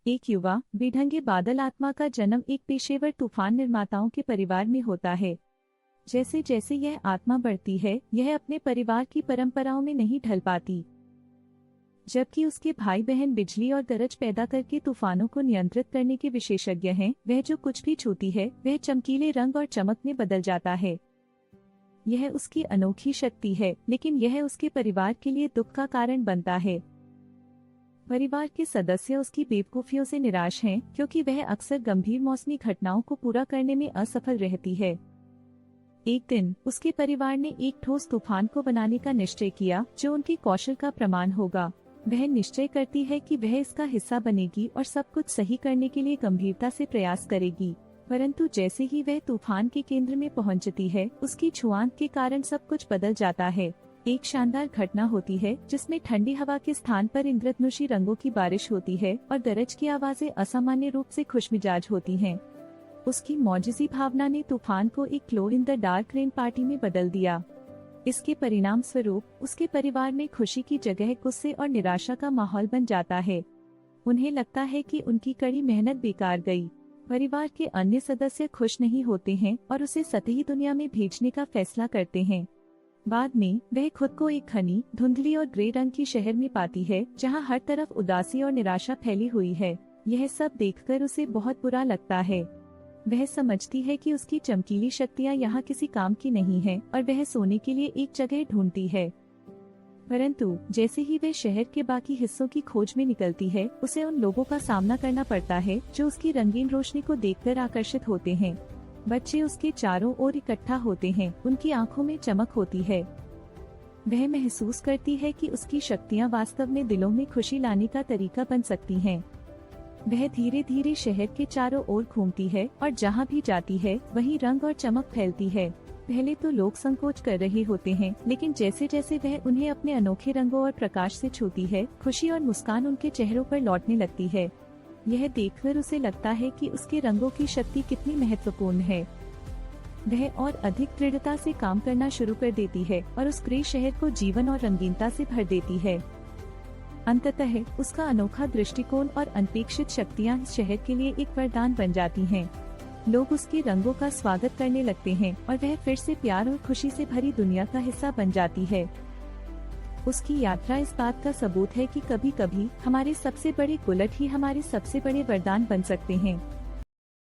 एक युवा बेढंगे बादल आत्मा का जन्म एक पेशेवर तूफान निर्माताओं के परिवार में होता है। जैसे जैसे यह आत्मा बढ़ती है, यह अपने परिवार की परंपराओं में नहीं ढल पाती। जबकि उसके भाई बहन बिजली और गरज पैदा करके तूफानों को नियंत्रित करने के विशेषज्ञ हैं, वह जो कुछ भी छूती है वह चमकीले रंग और चमक में बदल जाता है। यह उसकी अनोखी शक्ति है, लेकिन यह उसके परिवार के लिए दुख का कारण बनता है। परिवार के सदस्य उसकी बेवकूफियों से निराश हैं, क्योंकि वह अक्सर गंभीर मौसमी घटनाओं को पूरा करने में असफल रहती है। एक दिन उसके परिवार ने एक ठोस तूफान को बनाने का निश्चय किया, जो उनके कौशल का प्रमाण होगा। वह निश्चय करती है कि वह इसका हिस्सा बनेगी और सब कुछ सही करने के लिए गंभीरता से प्रयास करेगी। परंतु जैसे ही वह तूफान के केंद्र में पहुंचती है, उसकी छुआंत के कारण सब कुछ बदल जाता है। एक शानदार घटना होती है जिसमें ठंडी हवा के स्थान पर इंद्रधनुषी रंगों की बारिश होती है और गरज की आवाजें असामान्य रूप से खुशमिजाज होती हैं। उसकी मौजूदी भावना ने तूफान को एक glow in the dark rain party में बदल दिया। इसके परिणाम स्वरूप उसके परिवार में खुशी की जगह गुस्से और निराशा का माहौल बन जाता है। उन्हें लगता है कि उनकी कड़ी मेहनत बेकार गई। परिवार के अन्य सदस्य खुश नहीं होते हैं और उसे सतही दुनिया में भेजने का फैसला करते हैं। बाद में वह खुद को एक घनी, धुंधली और ग्रे रंग की शहर में पाती है, जहां हर तरफ उदासी और निराशा फैली हुई है। यह सब देखकर उसे बहुत बुरा लगता है। वह समझती है कि उसकी चमकीली शक्तियां यहाँ किसी काम की नहीं है और वह सोने के लिए एक जगह ढूंढती है। परंतु जैसे ही वह शहर के बाकी हिस्सों की खोज में निकलती है, उसे उन लोगों का सामना करना पड़ता है जो उसकी रंगीन रोशनी को देखकर आकर्षित होते हैं। बच्चे उसके चारों ओर इकट्ठा होते हैं, उनकी आंखों में चमक होती है। वह महसूस करती है कि उसकी शक्तियां वास्तव में दिलों में खुशी लाने का तरीका बन सकती हैं। वह धीरे धीरे शहर के चारों ओर घूमती है और जहां भी जाती है वहीं रंग और चमक फैलती है। पहले तो लोग संकोच कर रहे होते हैं, लेकिन जैसे जैसे वह उन्हें अपने अनोखे रंगों और प्रकाश से छूती है, खुशी और मुस्कान उनके चेहरों पर लौटने लगती है। यह देखकर उसे लगता है कि उसके रंगों की शक्ति कितनी महत्वपूर्ण है। वह और अधिक दृढ़ता से काम करना शुरू कर देती है और उस ग्रे शहर को जीवन और रंगीनता से भर देती है। अंततः उसका अनोखा दृष्टिकोण और अनपेक्षित शक्तियां इस शहर के लिए एक वरदान बन जाती हैं। लोग उसके रंगों का स्वागत करने लगते हैं और वह फिर से प्यार और खुशी से भरी दुनिया का हिस्सा बन जाती है। उसकी यात्रा इस बात का सबूत है कि कभी कभी हमारे सबसे बड़े उलट ही हमारे सबसे बड़े वरदान बन सकते हैं।